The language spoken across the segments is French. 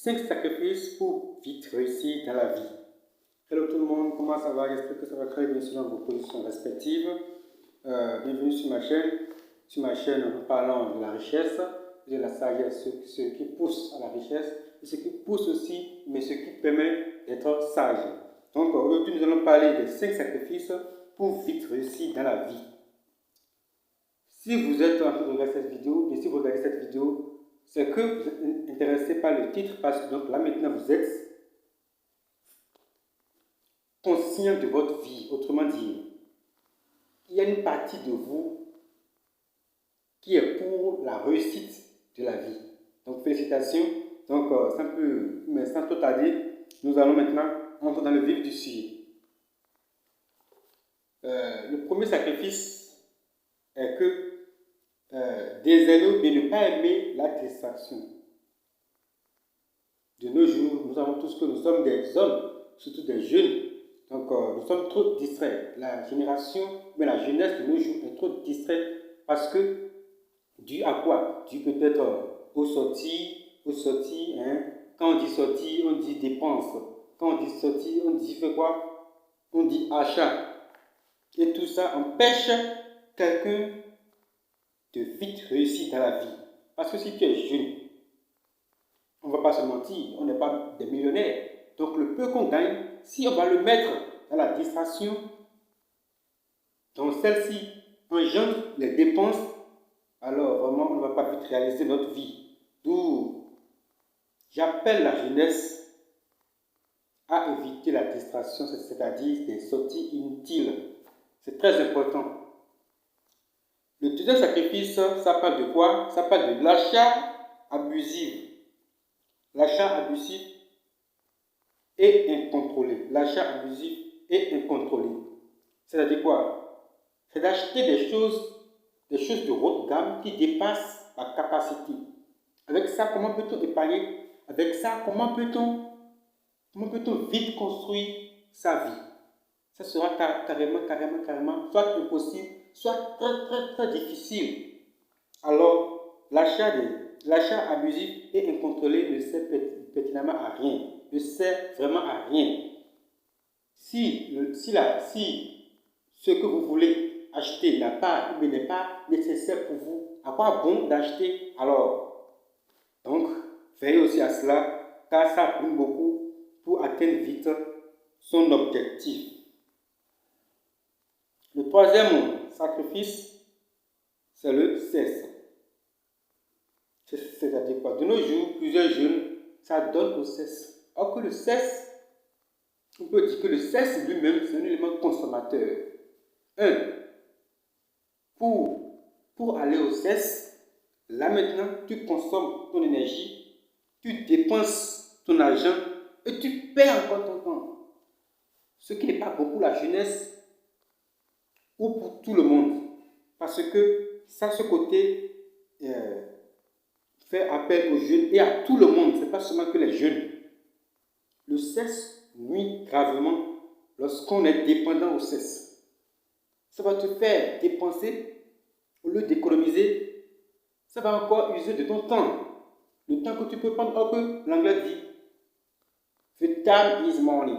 5 sacrifices pour vite réussir dans la vie. Hello tout le monde, comment ça va? J'espère que ça va très bien selon vos positions respectives. Bienvenue sur ma chaîne. Sur ma chaîne, nous parlons de la richesse et de la sagesse, ce qui pousse à la richesse, et ce qui pousse aussi, mais ce qui permet d'être sage. Donc aujourd'hui, nous allons parler des 5 sacrifices pour vite réussir dans la vie. Si vous êtes en train de regarder cette vidéo, et si vous regardez cette vidéo, c'est que vous êtes intéressé par le titre, parce que donc là maintenant vous êtes conscient de votre vie. Autrement dit, il y a une partie de vous qui est pour la réussite de la vie. Donc félicitations. Donc sans trop tarder, nous allons maintenant entrer dans le vif du sujet. Le premier sacrifice est que désirer de ne pas aimer la distraction. De nos jours, nous savons tous que nous sommes des hommes, surtout des jeunes. Donc, nous sommes trop distraits. La jeunesse de nos jours est trop distraite parce que, dû à quoi? Dû peut-être aux sorties, hein. Quand on dit sortie, on dit dépense. Quand on dit sortie, on dit fait quoi? On dit achat. Et tout ça empêche quelqu'un de vite réussir dans la vie. Parce que si tu es jeune, on ne va pas se mentir, on n'est pas des millionnaires. Donc le peu qu'on gagne, si on va le mettre dans la distraction, donc celle-ci engendre les dépenses, alors vraiment on ne va pas vite réaliser notre vie. D'où j'appelle la jeunesse à éviter la distraction, c'est-à-dire des sorties inutiles. C'est très important. Le deuxième sacrifice, ça parle de quoi? Ça parle de l'achat abusif. L'achat abusif et incontrôlé. L'achat abusif et incontrôlé. C'est-à-dire quoi? C'est d'acheter des choses de haute gamme qui dépassent la capacité. Avec ça, comment peut-on épargner? Avec ça, comment peut-on vite construire sa vie? Ça sera carrément, soit impossible, soit très difficile. Alors, l'achat abusif et incontrôlé ne sert pertinemment à rien, ne sert vraiment à rien. Si ce que vous voulez acheter n'est pas nécessaire pour vous, à quoi bon d'acheter alors? Donc, veillez aussi à cela, car ça brûle beaucoup pour atteindre vite son objectif. Le troisième sacrifice, c'est le cesse. C'est-à-dire quoi? De nos jours, plusieurs jeunes s'adonnent au cesse. Alors que le cesse, on peut dire que le cesse lui-même, c'est un élément consommateur. Pour aller au cesse, là maintenant, tu consommes ton énergie, tu dépenses ton argent et tu perds encore ton temps. Ce qui n'est pas bon pour la jeunesse ou pour tout le monde. Parce que ça, ce côté fait appel aux jeunes et à tout le monde, ce n'est pas seulement que les jeunes. Le cesse nuit gravement lorsqu'on est dépendant au cesse. Ça va te faire dépenser au lieu d'économiser. Ça va encore user de ton temps. Le temps que tu peux prendre, que l'anglais dit the time is money.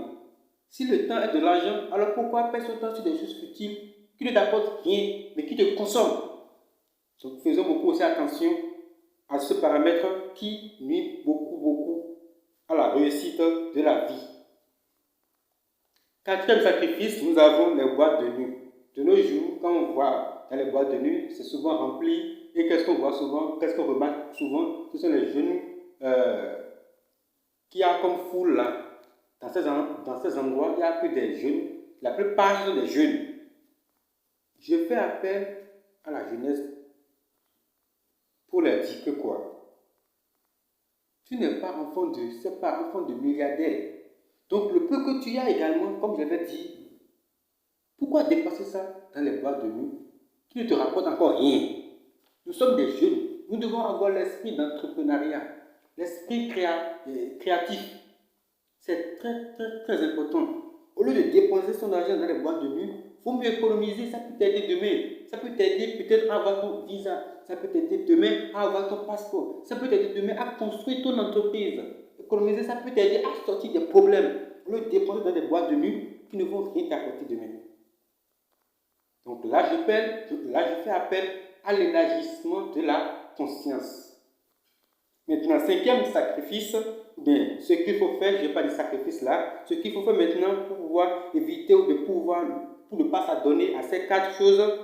Si le temps est de l'argent, alors pourquoi perdre son temps sur des choses futiles qui ne t'apportent rien, mais qui te consomment? Donc faisons beaucoup aussi attention à ce paramètre qui nuit beaucoup à la réussite de la vie. Quatrième sacrifice, nous avons les boîtes de nuit. De nos jours, quand on voit dans les boîtes de nuit, c'est souvent rempli. Et qu'est-ce qu'on voit souvent? Qu'est-ce qu'on remarque souvent? Ce sont les jeunes qui a comme foule là. Dans ces endroits, il n'y a que des jeunes. La plupart sont des jeunes. Je fais appel à la jeunesse pour leur dire que quoi? Tu n'es pas enfant de milliardaire. Donc le peu que tu as également, comme je l'avais dit, pourquoi dépenser ça dans les boîtes de nuit qui ne te rapportent encore rien? Nous sommes des jeunes. Nous devons avoir l'esprit d'entrepreneuriat, l'esprit créatif. C'est très important. Au lieu de dépenser son argent dans les boîtes de nuit, il faut mieux économiser. Ça peut t'aider demain. Ça peut t'aider peut-être à avoir ton visa. Ça peut t'aider demain à avoir ton passeport. Ça peut t'aider demain à construire ton entreprise. économiser, ça peut t'aider à sortir des problèmes. Le dépenser dans des boîtes de nuit qui ne vont rien t'apporter demain. Donc là, je fais appel à l'élargissement de la conscience. Maintenant, cinquième sacrifice, bien, ce qu'il faut faire, je n'ai pas de sacrifice là, ce qu'il faut faire maintenant pour pouvoir éviter ou pour ne pas s'adonner à ces 4 choses,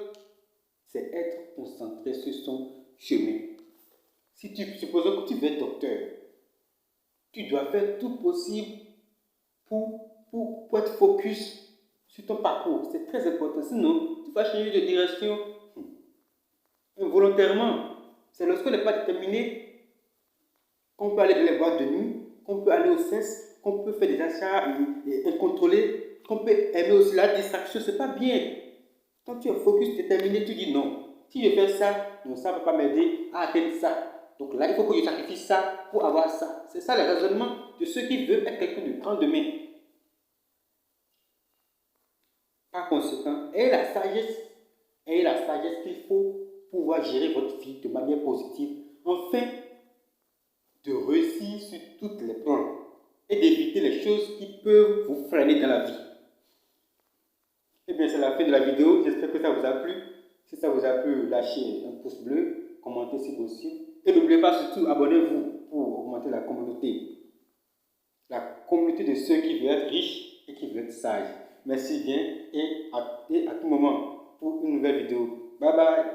c'est être concentré sur son chemin. Supposons que tu veux être docteur, tu dois faire tout possible pour être focus sur ton parcours. C'est très important. Sinon, tu vas changer de direction involontairement. C'est lorsqu'on n'est pas déterminé qu'on peut aller dans les boîtes de nuit, qu'on peut aller au CES, qu'on peut faire des achats incontrôlés, qu'on peut aimer aussi la distraction. C'est pas bien. Quand tu es focus, déterminé, tu dis non. Si je fais ça, non, ça ne va pas m'aider à atteindre ça. Donc là, il faut que je sacrifie ça pour avoir ça. C'est ça le raisonnement de ceux qui veulent être quelqu'un de grand demain. Par conséquent, ayez la sagesse qu'il faut pouvoir gérer votre vie de manière positive, afin de réussir sur tous les plans et d'éviter les choses qui peuvent vous freiner dans la vie. Et bien, c'est la fin de la vidéo. J'espère que ça vous a plu. Si ça vous a plu, lâchez un pouce bleu, commentez si possible. Et n'oubliez pas surtout, abonnez-vous pour augmenter la communauté. La communauté de ceux qui veulent être riches et qui veulent être sages. Merci bien et à tout moment pour une nouvelle vidéo. Bye bye.